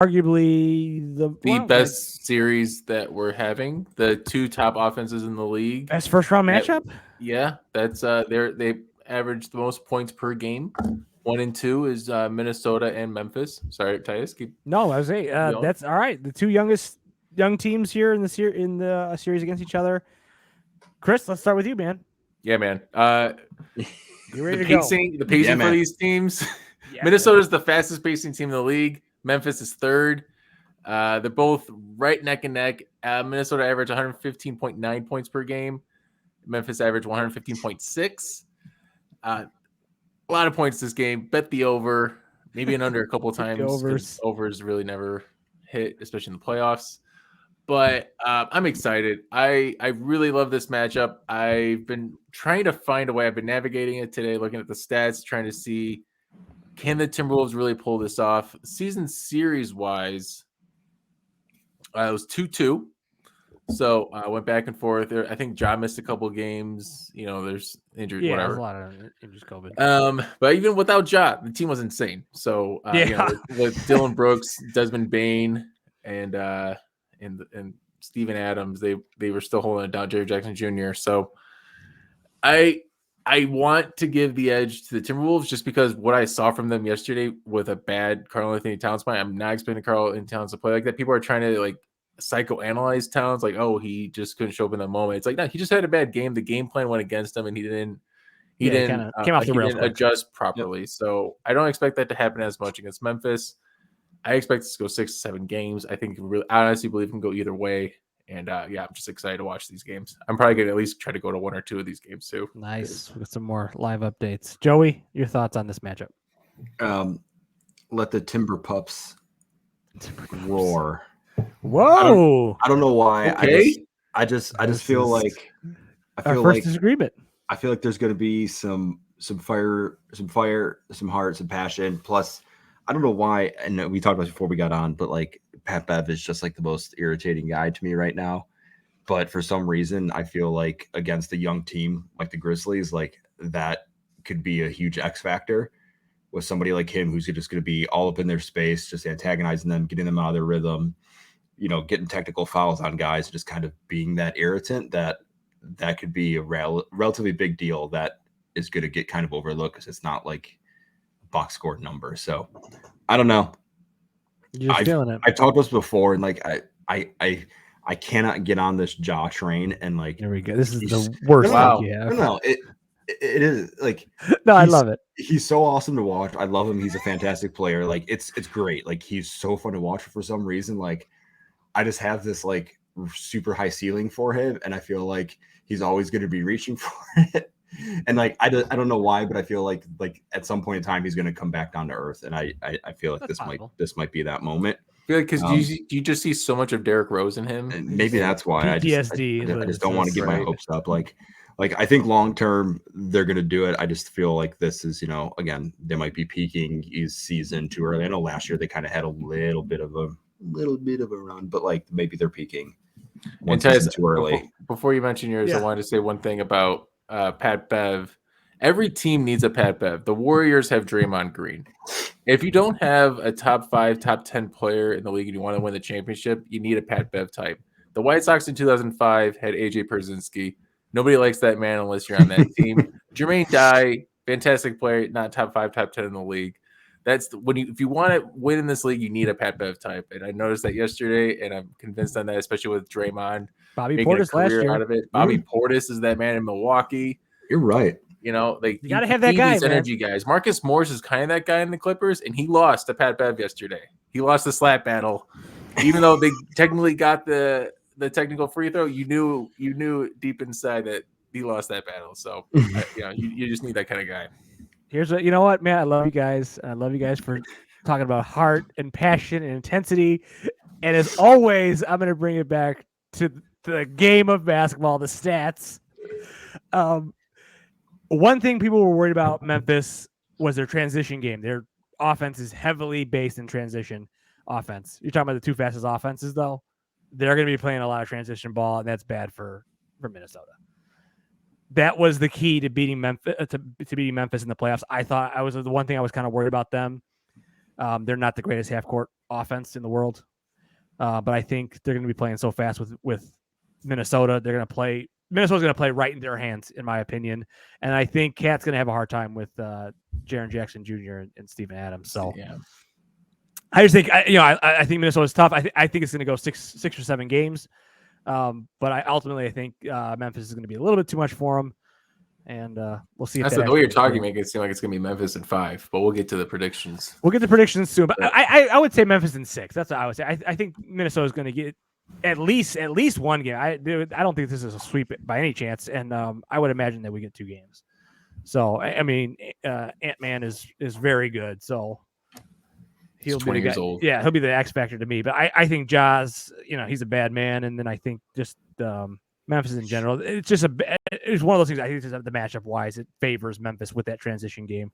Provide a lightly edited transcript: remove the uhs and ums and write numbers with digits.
arguably the best series that we're having. The two top offenses in the league. Best first round matchup. Yeah, that's they average the most points per game. 1 and 2 is Minnesota and Memphis. Sorry, Titus. No, I was saying that's all right. The two young teams here in the series against each other. Chris, let's start with you, man. Yeah, man. You ready the to pacing, go? The pacing for these teams. Yeah, Minnesota is the fastest pacing team in the league. Memphis is third. They're both right neck and neck. Minnesota average 115.9 points per game. Memphis average 115.6. A lot of points this game. Bet the over. Maybe an under a couple of times. Overs really never hit, especially in the playoffs. But I'm excited. I really love this matchup. I've been trying to find a way. I've been navigating it today, looking at the stats, trying to see, can the Timberwolves really pull this off? Season series-wise, it was 2-2. So I went back and forth. I think Ja missed a couple games. There's injuries, whatever. There's a lot of injuries, COVID. But even without Ja, the team was insane. So with Dylan Brooks, Desmond Bane, and Steven Adams, they were still holding it down. Jerry Jackson Jr. So I want to give the edge to the Timberwolves just because what I saw from them yesterday with a bad Karl-Anthony Towns play. I'm not expecting Karl-Anthony Towns to play like that. People are trying to psychoanalyze Towns, oh, he just couldn't show up in that moment. It's no, he just had a bad game. The game plan went against him, and he didn't came off the rails, adjust properly. Yep. So I don't expect that to happen as much against Memphis. I expect this to go 6 to 7 games. I think I honestly believe it can go either way. And I'm just excited to watch these games. I'm probably going to at least try to go to 1 or 2 of these games too. Nice. With some more live updates. Joey, your thoughts on this matchup? Let the Timber Pups roar. Whoa! I don't know why. Okay. I just feel like disagreement. I feel like there's going to be some fire, some heart, some passion. Plus, I don't know why. And we talked about this before we got on, but Pat Bev is just the most irritating guy to me right now. But for some reason, I feel like against a young team like the Grizzlies, that could be a huge X factor with somebody like him who's just going to be all up in their space, just antagonizing them, getting them out of their rhythm. Getting technical fouls on guys, just kind of being that irritant that could be a relatively big deal that is going to get kind of overlooked because it's not a box score number. So I don't know. You're feeling it. I've talked about this before, and I cannot get on this Ja train. And here we go. This is the worst thing you have. No, it is no, I love it. He's so awesome to watch. I love him. He's a fantastic player. It's great. He's so fun to watch. For some reason, I just have this super high ceiling for him, and I feel like he's always going to be reaching for it. And I don't know why, but I feel like at some point in time he's going to come back down to earth, and I feel like this might be that moment. I feel like because you just see so much of Derrick Rose in him, and maybe that's why PTSD. I just don't want to get my hopes up. I think long term they're going to do it. I just feel like this is again they might be peaking his season too early. I know last year they kind of had a little bit of a run, but maybe they're peaking one season too early. Before you mention yours, I wanted to say one thing about Pat Bev. Every team needs a Pat Bev. The Warriors have Draymond Green. If you don't have a top 5, top 10 player in the league and you want to win the championship, you need a Pat Bev type. The White Sox in 2005 had AJ Pierzynski. Nobody likes that man unless you're on that team. Jermaine Dye, fantastic player, not top 5, top 10 in the league. That's if you want to win in this league, you need a Pat Bev type. And I noticed that yesterday, and I'm convinced on that, especially with Draymond. Bobby Portis last year. Out of it. Bobby Portis is that man in Milwaukee. You're right. You got to have that guy, these energy guys. Marcus Morris is kind of that guy in the Clippers, and he lost to Pat Bev yesterday. He lost the slap battle. Even though they technically got the technical free throw, you knew deep inside that he lost that battle. So, you just need that kind of guy. Here's what, you know what, man? I love you guys. I love you guys for talking about heart and passion and intensity. And as always, I'm going to bring it back to the game of basketball, the stats. One thing people were worried about Memphis was their transition game. Their offense is heavily based in transition offense. You're talking about the two fastest offenses, though. They're going to be playing a lot of transition ball, and that's bad for Minnesota. That was the key to beating Memphis to beating Memphis in the playoffs. I thought the one thing I was kind of worried about them. They're not the greatest half court offense in the world. But I think they're going to be playing so fast with Minnesota. Minnesota's going to play right in their hands, in my opinion. And I think Cat's going to have a hard time with Jaren Jackson Jr. and Steven Adams. So yeah. I just think, I think Minnesota's tough. I think it's going to go six or 7 games. But I think Memphis is going to be a little bit too much for them. And we'll see. That's the way you're talking, make it seem like it's going to be Memphis in 5, but we'll get to the predictions. We'll get the predictions soon. But I would say Memphis in 6. That's what I would say. I think Minnesota is going to get at least one game. I don't think this is a sweep by any chance, and I would imagine that we get 2 games. So I mean, Ant-Man is very good. So he'll be 20 years old. Yeah, he'll be the X factor to me. But I think Jaws, he's a bad man, and then I think just Memphis in general, it's one of those things. I think just the matchup wise, it favors Memphis with that transition game.